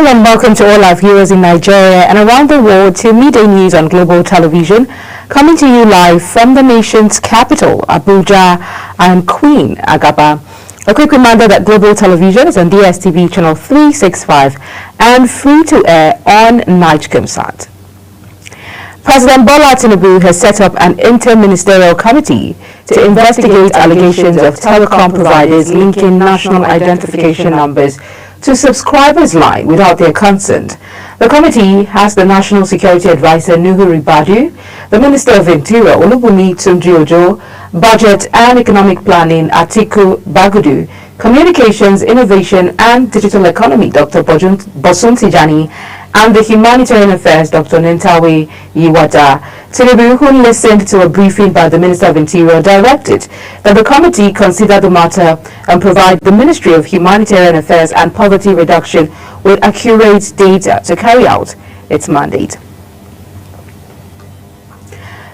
Hello and welcome to all our viewers in Nigeria and around the world to Midday News on Global Television, coming to you live from the nation's capital, Abuja. I'm Queen Agaba. A quick reminder that Global Television is on DSTV channel 365 and free to air on Nigecomsat. President Bola Tinubu has set up an inter-ministerial committee to investigate allegations of telecom providers linking national identification numbers to subscribers' line without their consent. The committee has the National Security Advisor Nuhu Ribadu, the Minister of Interior Olubunmi Tunji-Ojo, Budget and Economic Planning Atiku Bagudu, Communications, Innovation and Digital Economy Dr. Bosun Tijani, and the Humanitarian Affairs Dr. Nentawe Yiwata. Tinubu, who listened to a briefing by the Minister of Interior, directed that the committee consider the matter and provide the Ministry of Humanitarian Affairs and Poverty Reduction with accurate data to carry out its mandate.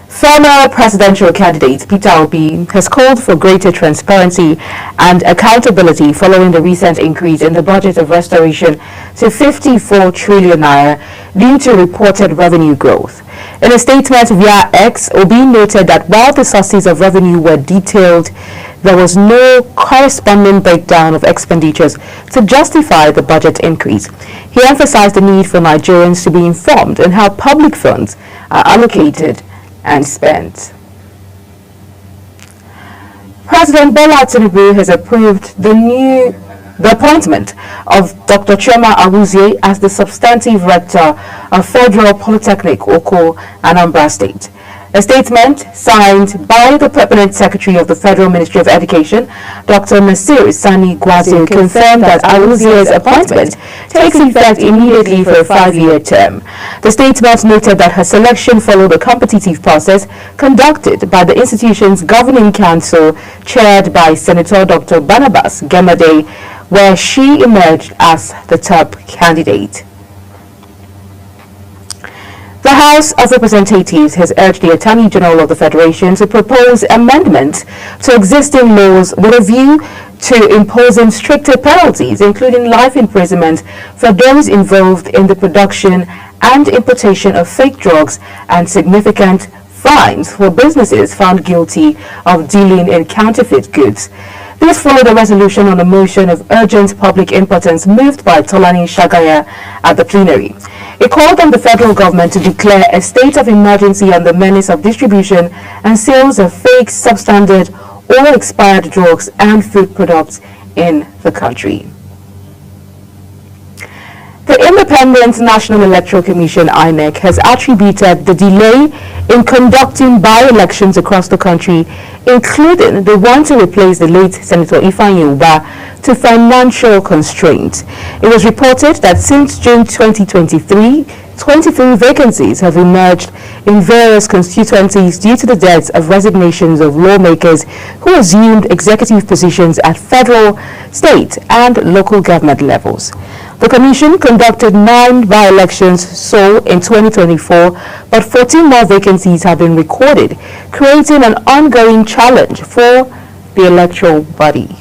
Former presidential candidate Peter Obi has called for greater transparency and accountability following the recent increase in the budget of restoration to 54 trillion naira due to reported revenue growth. In a statement via X, Obi noted that while the sources of revenue were detailed, there was no corresponding breakdown of expenditures to justify the budget increase. He emphasized the need for Nigerians to be informed on how public funds are allocated and spent. President Bola Tinubu has approved the appointment of Dr. Chioma Awuzie as the substantive rector of Federal Polytechnic Oko, Anambra State. A statement signed by the Permanent Secretary of the Federal Ministry of Education, Dr. Nasir Sani Gwazi, confirmed that Awuzie's appointment takes effect immediately for a 5-year term. The statement noted that her selection followed a competitive process conducted by the institution's governing council, chaired by Senator Dr. Barnabas Gemade, where she emerged as the top candidate. The House of Representatives has urged the Attorney General of the Federation to propose amendments to existing laws with a view to imposing stricter penalties, including life imprisonment, for those involved in the production and importation of fake drugs and significant fines for businesses found guilty of dealing in counterfeit goods. This followed a resolution on a motion of urgent public importance moved by Tolani Shagaya at the plenary. It called on the federal government to declare a state of emergency on the menace of distribution and sales of fake, substandard, or expired drugs and food products in the country. The Independent National Electoral Commission, INEC, has attributed the delay in conducting by-elections across the country, including the one to replace the late Senator Ifeanyi Ubah, to financial constraints. It was reported that since June 2023, 23 vacancies have emerged in various constituencies due to the deaths of resignations of lawmakers who assumed executive positions at federal, state, and local government levels. The Commission conducted 9 by-elections in 2024, but 14 more vacancies have been recorded, creating an ongoing challenge for the electoral body.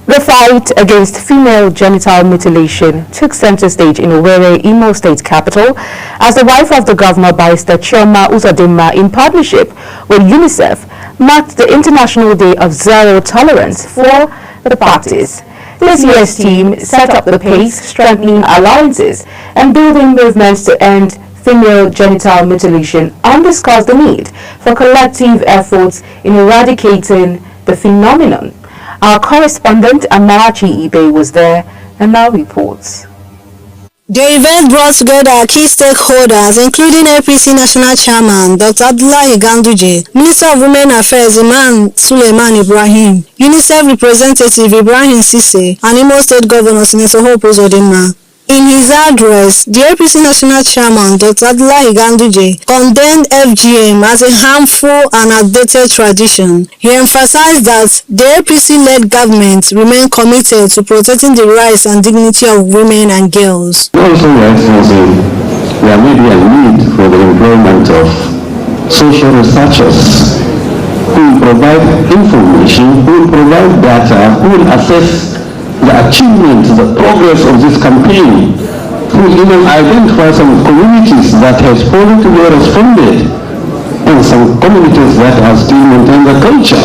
The fight against female genital mutilation took center stage in Owerri, Imo State capital, as the wife of the governor, Barrister Chioma Uzodinma, in partnership with UNICEF, marked the International Day of Zero Tolerance for the practice. This year's team set up the pace, strengthening alliances and building movements to end female genital mutilation, underscores the need for collective efforts in eradicating the phenomenon. Our correspondent Amarachi Ibe was there and now reports. The event brought together key stakeholders, including APC National Chairman Dr. Abdullahi Ganduje, Minister of Women Affairs Iman Suleiman Ibrahim, UNICEF representative Ibrahim Sise, and Imo State Governor Senator Hope Uzodinma. In his address, the APC National Chairman Dr. Abdullahi Ganduje condemned FGM as a harmful and outdated tradition. He emphasized that the APC-led government remain committed to protecting the rights and dignity of women and girls. Also, Your Excellency, there may be a need for the employment of social researchers who will provide information, who will provide data, who will assess the achievements, the progress of this campaign. We even identify some communities that has positively responded and some communities that have still maintained the culture.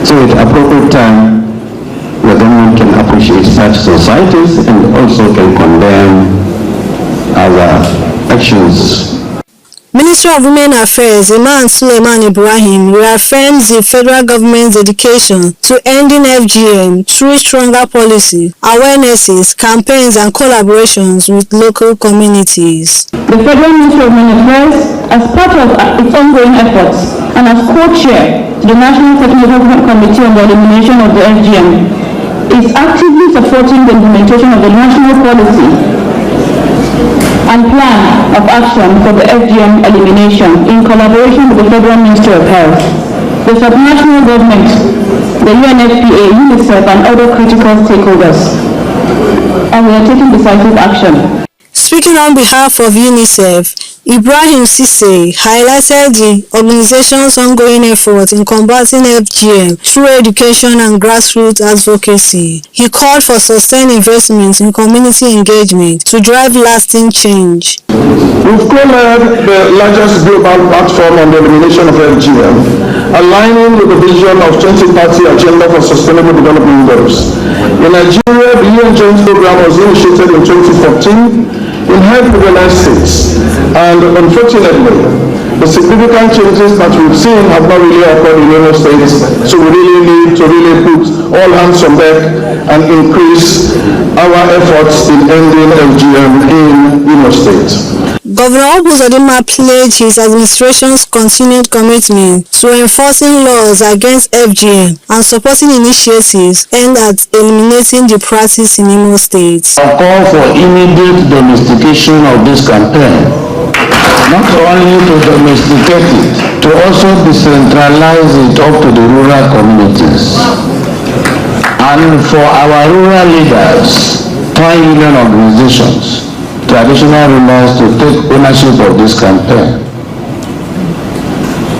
So at appropriate time, the government can appreciate such societies and also can condemn other actions. Minister of Women Affairs Iman Suleiman Ibrahim reaffirms the federal government's dedication to ending FGM through stronger policy, awarenesses, campaigns and collaborations with local communities. The Federal Ministry of Women Affairs, as part of its ongoing efforts and as co-chair to the National Technical Committee on the Elimination of the FGM, is actively supporting the implementation of the national policy and plan of action for the FGM elimination in collaboration with the Federal Ministry of Health, the subnational government, the UNFPA, UNICEF and other critical stakeholders. And we are taking decisive action. Speaking on behalf of UNICEF, Ibrahim Sise highlighted the organization's ongoing efforts in combating FGM through education and grassroots advocacy. He called for sustained investments in community engagement to drive lasting change. We've co-led the largest global platform on the elimination of FGM, aligning with the vision of 2030 Agenda for Sustainable Development Goals. In Nigeria, the UN Joint Program was initiated in 2014 in high-privileged states, and unfortunately, the significant changes that we've seen have not really occurred in Imo states, so we really need to put all hands on deck and increase our efforts in ending FGM in Imo State. Governor Obuzodinma pledged his administration's continued commitment to enforcing laws against FGM and supporting initiatives aimed at eliminating the practice in Imo State. I call for immediate domestication of this campaign, not only to domesticate it, to also decentralize it up to the rural communities. And for our rural leaders, town union organizations, traditional rulers to take ownership of this campaign.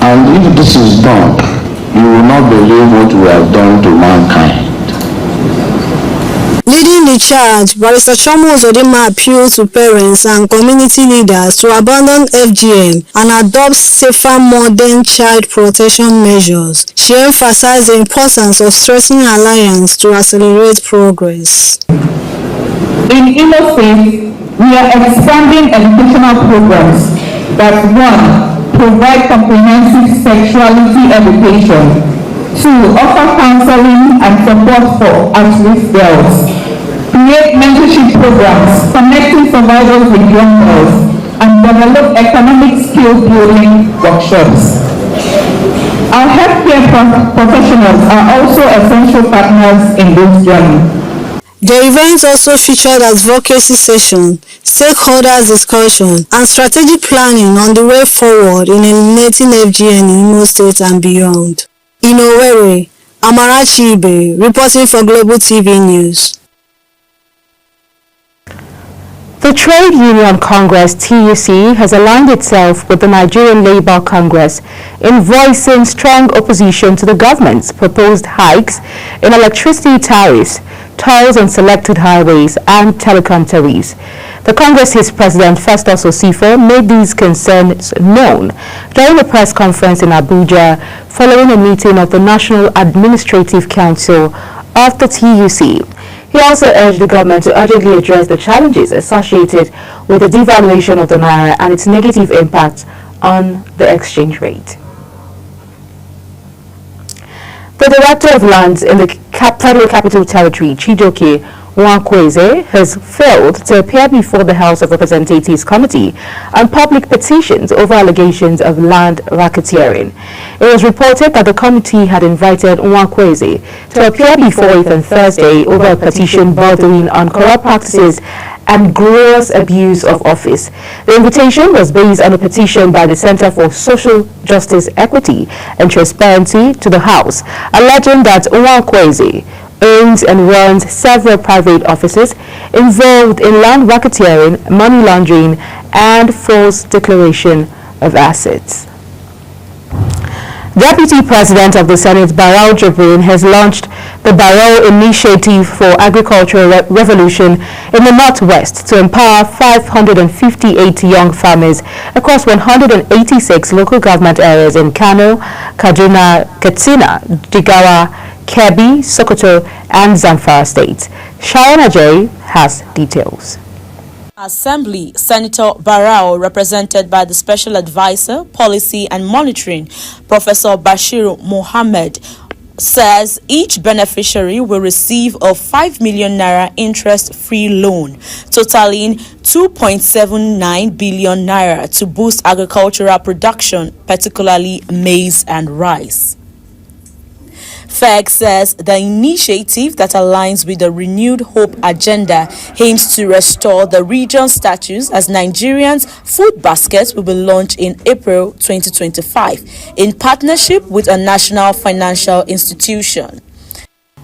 And if this is done, you will not believe what we have done to mankind. Leading the charge, Barrister Chomo Uzodinma appealed to parents and community leaders to abandon FGM and adopt safer modern child protection measures. She emphasized the importance of strengthening alliance to accelerate progress. In Imo State, we are expanding educational programs that 1. Provide comprehensive sexuality education, 2. Offer counseling and support for at-risk girls, create mentorship programs connecting survivors with young girls, and develop economic skill building workshops. Our healthcare professionals are also essential partners in this journey. The event also featured advocacy session, stakeholders discussion, and strategic planning on the way forward in eliminating FGM in Imo State and beyond. In Owerri, Amarachi Ibe, reporting for Global TV News. The Trade Union Congress (TUC) has aligned itself with the Nigerian Labour Congress in voicing strong opposition to the government's proposed hikes in electricity tariffs, tolls on selected highways and telecom tariffs. The Congress's president, Festus Osifo, made these concerns known during a press conference in Abuja following a meeting of the National Administrative Council of the TUC. He also urged the government to urgently address the challenges associated with the devaluation of the naira and its negative impact on the exchange rate. The Director of Lands in the Federal Capital Territory, Chijioke Nwakweze, has failed to appear before the House of Representatives Committee on Public Petitions over allegations of land racketeering. It was reported that the committee had invited Nwakweze to appear before it on Thursday over a petition bordering on corrupt practices and gross abuse of office. The invitation was based on a petition by the Center for Social Justice, Equity and Transparency to the House, alleging that Nwakweze owns and runs several private offices involved in land racketeering, money laundering, and false declaration of assets. Deputy President of the Senate, Barau Jibrin, has launched the Barau Initiative for Agricultural Revolution in the Northwest to empower 558 young farmers across 186 local government areas in Kano, Kaduna, Katsina, Jigawa, Kebbi, Sokoto, and Zamfara states. Sharon Ajay has details. Assembly, Senator Barau, represented by the Special Advisor, Policy and Monitoring, Professor Bashir Mohammed, says each beneficiary will receive a 5 million naira interest-free loan, totaling 2.79 billion naira to boost agricultural production, particularly maize and rice. FEG says the initiative that aligns with the Renewed Hope agenda aims to restore the region's status as Nigerians' food baskets will be launched in April 2025 in partnership with a national financial institution.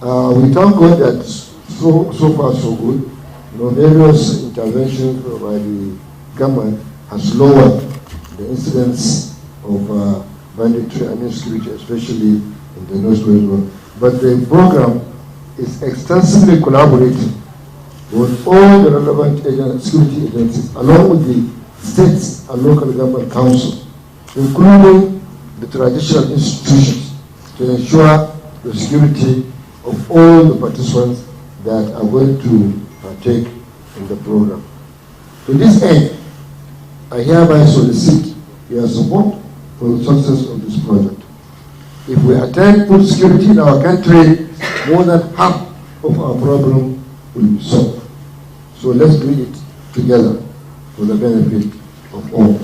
We thank God that so far so good. Various interventions by the government has lowered the incidence of banditry and insecurity, especially in the Northwest Region. But the program is extensively collaborating with all the relevant security agencies, along with the states and local government councils, including the traditional institutions, to ensure the security of all the participants that are going to partake in the program. To this end, I hereby solicit your support for the success of this project. If we attain food security in our country, more than half of our problem will be solved. So let's do it together for the benefit of all.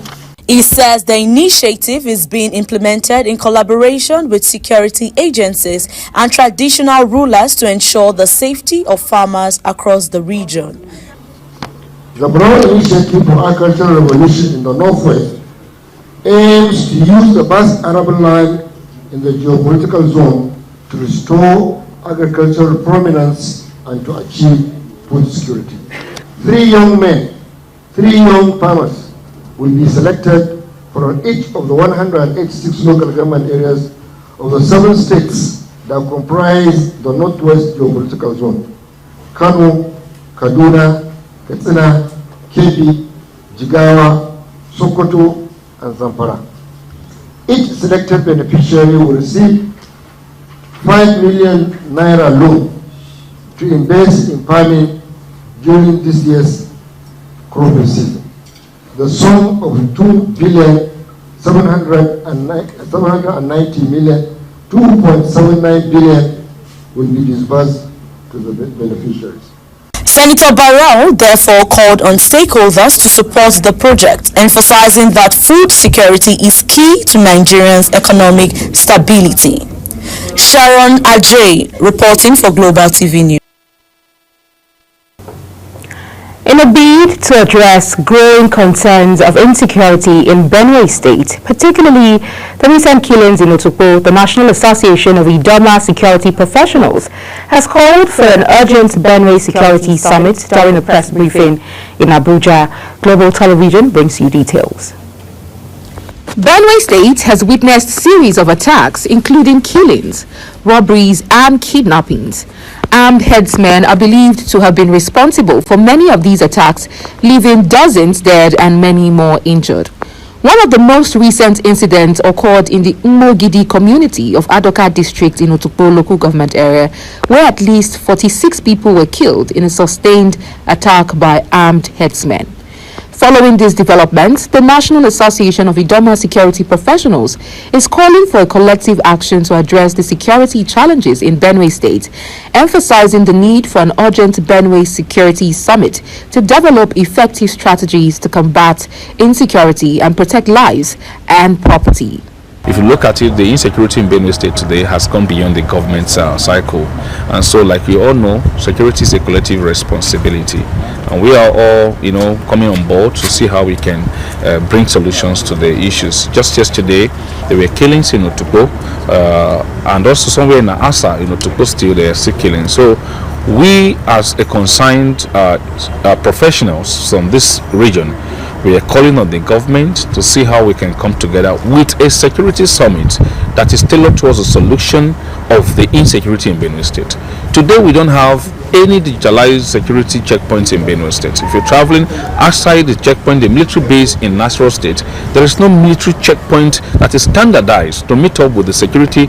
He says the initiative is being implemented in collaboration with security agencies and traditional rulers to ensure the safety of farmers across the region. The broad initiative for agricultural revolution in the Northwest aims to use the vast arable land in the geopolitical zone to restore agricultural prominence and to achieve food security. 3 young men, 3 young farmers will be selected from each of the 186 local government areas of the 7 states that comprise the Northwest geopolitical zone: Kano, Kaduna, Katsina, Kebbi, Jigawa, Sokoto, and Zamfara. Each selected beneficiary will receive 5 million naira loan to invest in farming during this year's cropping season. The sum of 2.790 billion, 2.79 billion will be disbursed to the beneficiaries. Senator Barau therefore called on stakeholders to support the project, emphasizing that food security is key to Nigerians' economic stability. Sharon Ajay reporting for Global TV News. In a bid to address growing concerns of insecurity in Benue State, particularly the recent killings in Otukpo, the National Association of Idoma Security Professionals has called for an urgent Benue Security Summit during a press briefing in Abuja. Global Television brings you details. Benue State has witnessed series of attacks, including killings, robberies, and kidnappings. Armed headsmen are believed to have been responsible for many of these attacks, leaving dozens dead and many more injured. One of the most recent incidents occurred in the Umogidi community of Adoka district in Otukpo local government area, where at least 46 people were killed in a sustained attack by armed headsmen. Following these developments, the National Association of Idoma Security Professionals is calling for a collective action to address the security challenges in Benue State, emphasizing the need for an urgent Benue Security Summit to develop effective strategies to combat insecurity and protect lives and property. If you look at it, the insecurity in Benue State today has gone beyond the government cycle. And so, like we all know, security is a collective responsibility. And we are all, coming on board to see how we can bring solutions to the issues. Just yesterday, there were killings in Otukpo, and also somewhere in Asa, in Otukpo still, there are still killings. So, we as a concerned professionals from this region, We are calling on the government to see how we can come together with a security summit that is tailored towards the solution of the insecurity in Benue State. Today we don't have any digitalized security checkpoints in Benue State. If you're traveling outside the checkpoint, the military base in Nasarawa State, there is no military checkpoint that is standardized to meet up with the security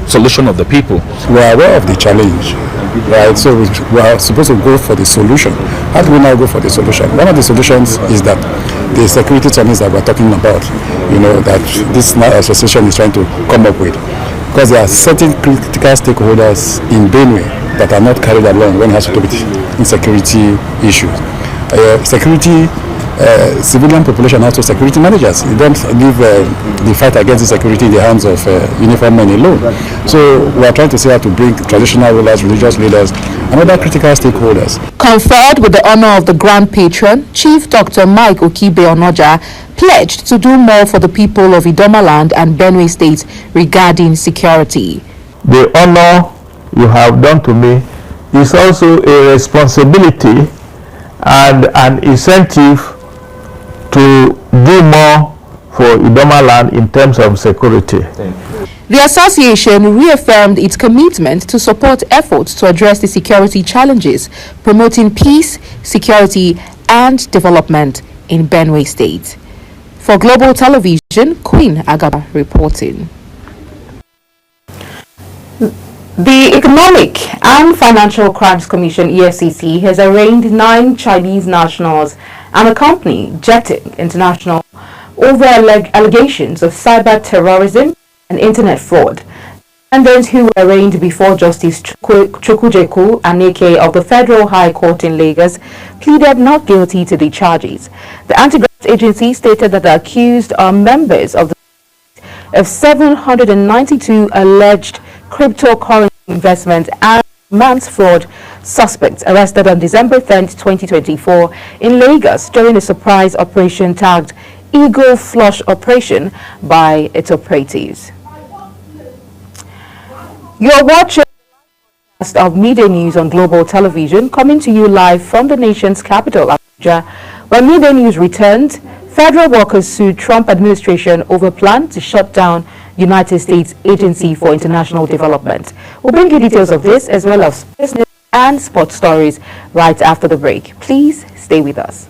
solution of the people. We are aware of the challenge, right? So we are supposed to go for the solution. How do we now go for the solution? One of the solutions is that the security summits that we're talking about, that this association is trying to come up with, because there are certain critical stakeholders in Benue that are not carried along when it has to do with insecurity issues. Civilian population, also security managers. You don't leave the fight against insecurity in the hands of uniformed men alone. So we are trying to see how to bring traditional rulers, religious leaders, and other critical stakeholders. Conferred with the honor of the Grand Patron, Chief Dr. Mike Okibe Onoja pledged to do more for the people of Idomaland and Benue State regarding security. The honor you have done to me is also a responsibility and an incentive to do more for Idomaland in terms of security. The association reaffirmed its commitment to support efforts to address the security challenges, promoting peace, security, and development in Benue State. For Global Television, Queen Agaba reporting. The Economic and Financial Crimes Commission (EFCC) has arraigned 9 Chinese nationals and a company, Jetting International, over allegations of cyber terrorism and internet fraud. Defendants who were arraigned before Justice Chukwujeku Aneke of the Federal High Court in Lagos pleaded not guilty to the charges. The anti-graft agency stated that the accused are members of 792 alleged cryptocurrency investment and romance fraud suspects arrested on December 10, 2024 in Lagos during a surprise operation tagged Eagle Flush Operation by its operatives. You're watching the podcast of Midday News on Global Television, coming to you live from the nation's capital, Abuja. When Midday News returned, federal workers sued Trump administration over plan to shut down United States Agency for International Development. We'll bring you details of this as well as business and sports stories right after the break. Please stay with us.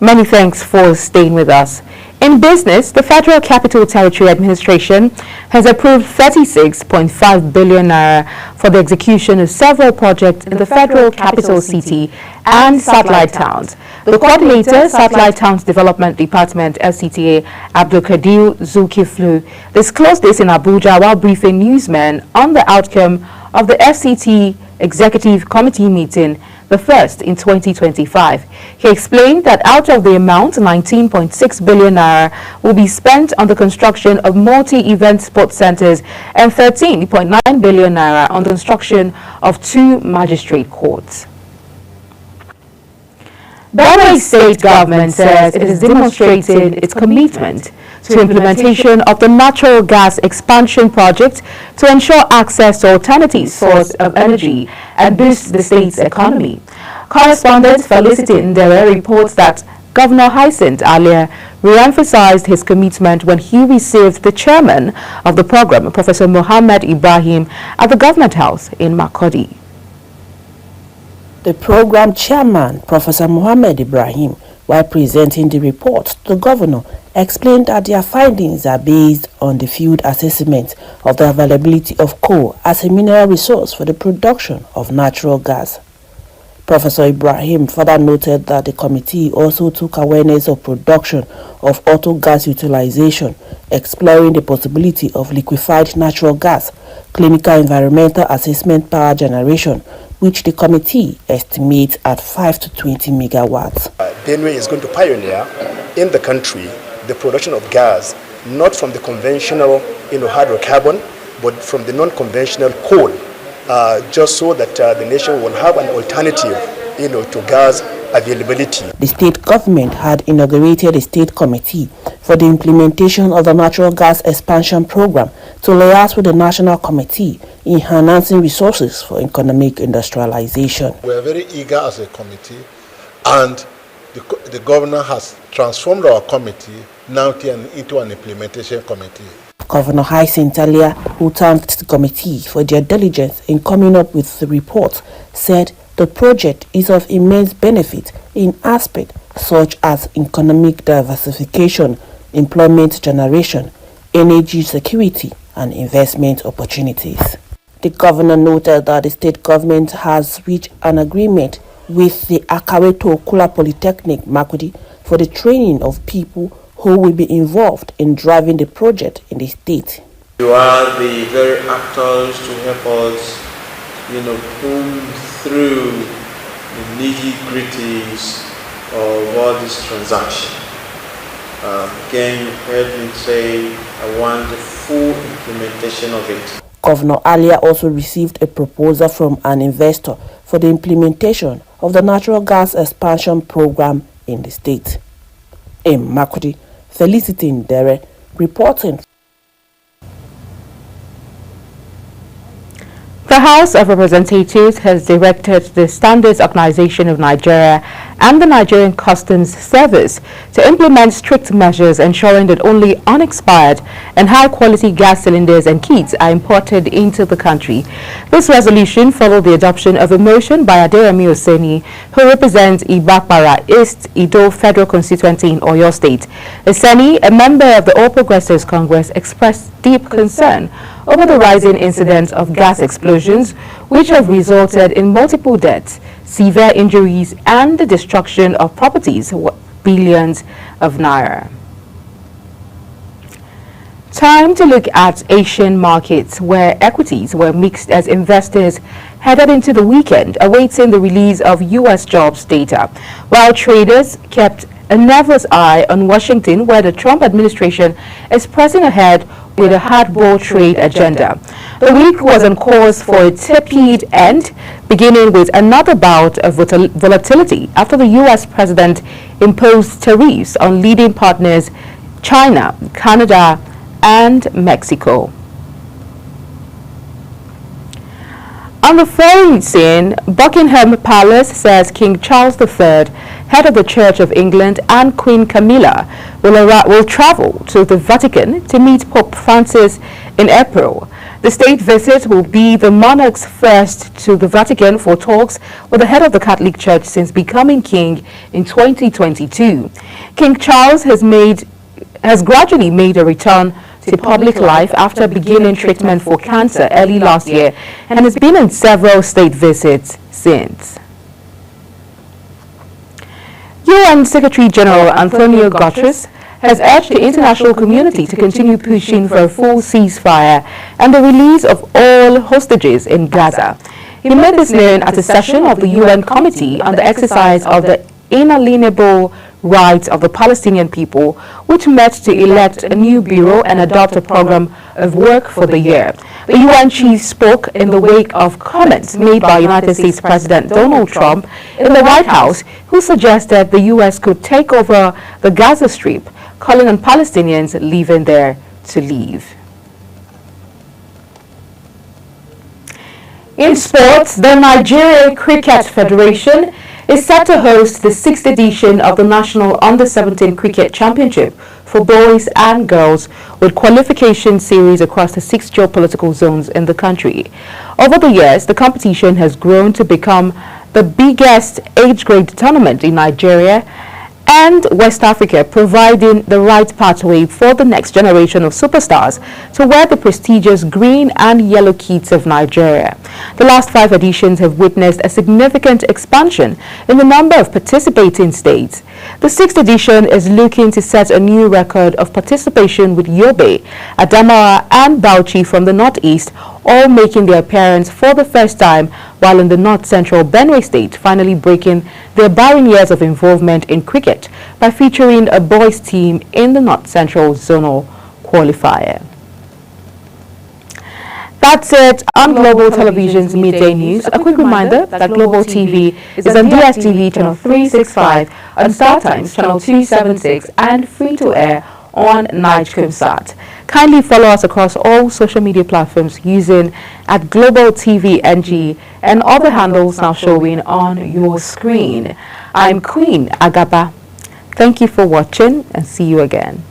Many thanks for staying with us. In business, the Federal Capital Territory Administration has approved 36.5 billion naira for the execution of several projects in the Federal Capital City and satellite towns. The coordinator, Satellite Towns Development Department, FCTA, Abdulkadir Zulkiflu, disclosed this in Abuja while briefing newsmen on the outcome of the FCT Executive Committee meeting, the first in 2025. He explained that out of the amount, 19.6 billion naira will be spent on the construction of multi-event sports centers and 13.9 billion naira on the construction of 2 magistrate courts. Benue State government says it has demonstrated its commitment to implementation of the natural gas expansion project to ensure access to alternative sources of energy and boost the state's economy. Correspondent Felicity Ndere reports that Governor Hyacinth Alia re-emphasized his commitment when he received the chairman of the program, Professor Mohammed Ibrahim, at the Government House in Makurdi. The program chairman, Professor Mohammed Ibrahim, while presenting the report to the governor, explained that their findings are based on the field assessment of the availability of coal as a mineral resource for the production of natural gas. Professor Ibrahim further noted that the committee also took awareness of production of auto gas utilization, exploring the possibility of liquefied natural gas, clinical environmental assessment power generation, which the committee estimates at 5 to 20 megawatts. Benue is going to pioneer in the country the production of gas, not from the conventional hydrocarbon, but from the non-conventional coal, just so that the nation will have an alternative to gas availability. The state government had inaugurated a state committee for the implementation of the natural gas expansion program to liaise with the national committee in enhancing resources for economic industrialization. We are very eager as a committee, and the governor has transformed our committee now into an implementation committee. Governor Hyacinth Alia, who thanked the committee for their diligence in coming up with the report, said the project is of immense benefit in aspects such as economic diversification, employment generation, energy security, and investment opportunities. The governor noted that the state government has reached an agreement with the Akaweto Okula Polytechnic, Makurdi, for the training of people who will be involved in driving the project in the state. You are the very actors to help us, comb through the nitty-gritties of all this transaction. Again, you heard me say I want the full implementation of it. Governor Alia also received a proposal from an investor for the implementation of the natural gas expansion program in the state. In Makurdi, Felicity Ndere reporting. The House of Representatives has directed the Standards Organization of Nigeria and the Nigerian Customs Service to implement strict measures ensuring that only unexpired and high-quality gas cylinders and kits are imported into the country. This resolution followed the adoption of a motion by Aderemi Oseni, who represents Ibakpara East Ido Federal Constituency in Oyo State. Oseni, a member of the All Progressives Congress, expressed deep concern over the rising incidence of gas explosions, which have resulted in multiple deaths, severe injuries, and the destruction of properties worth billions of naira. Time to look at Asian markets, where equities were mixed as investors headed into the weekend, awaiting the release of U.S. jobs data, while traders kept a nervous eye on Washington, where the Trump administration is pressing ahead with a hardball trade agenda. The week was on course for a tepid end, beginning with another bout of volatility after the U.S. president imposed tariffs on leading partners China, Canada, and Mexico. On the foreign scene, Buckingham Palace says King Charles III, head of the Church of England, and Queen Camilla will travel to the Vatican to meet Pope Francis in April. The state visit will be the monarch's first to the Vatican for talks with the head of the Catholic Church since becoming king in 2022. King Charles has gradually made a return to public life after beginning treatment for cancer early last year and has been on several state visits since. UN Secretary General Antonio Guterres has urged the international community to continue pushing for a full ceasefire and the release of all hostages in Gaza. He made this known at a session of the UN Committee on the Exercise of the Inalienable Rights of the Palestinian people, which met to elect a new bureau and adopt a program of work for the year. The UN chief spoke in the wake of comments made by United States President Donald Trump in the White House, who suggested the U.S. could take over the Gaza Strip, calling on Palestinians living there to leave. In sports, the Nigeria Cricket Federation is set to host the 6th edition of the National Under-17 Cricket Championship for boys and girls, with qualification series across the 6 geopolitical zones in the country. Over the years, the competition has grown to become the biggest age grade tournament in Nigeria and West Africa, providing the right pathway for the next generation of superstars to wear the prestigious green and yellow kits of Nigeria. The last 5 editions have witnessed a significant expansion in the number of participating states. The 6th edition is looking to set a new record of participation, with Yobe, Adamawa and Bauchi from the Northeast all making their appearance for the first time, while in the north-central Benue State finally breaking their barren years of involvement in cricket by featuring a boys team in the north-central zonal qualifier. That's it on Global Television's Midday News. A quick reminder that Global TV is on DSTV channel 365, on StarTimes channel 276, and free to air on Nigecomsat. Kindly follow us across all social media platforms using @GlobalTVNG and other handles now showing on your screen. I'm Queen Agaba. Thank you for watching and see you again.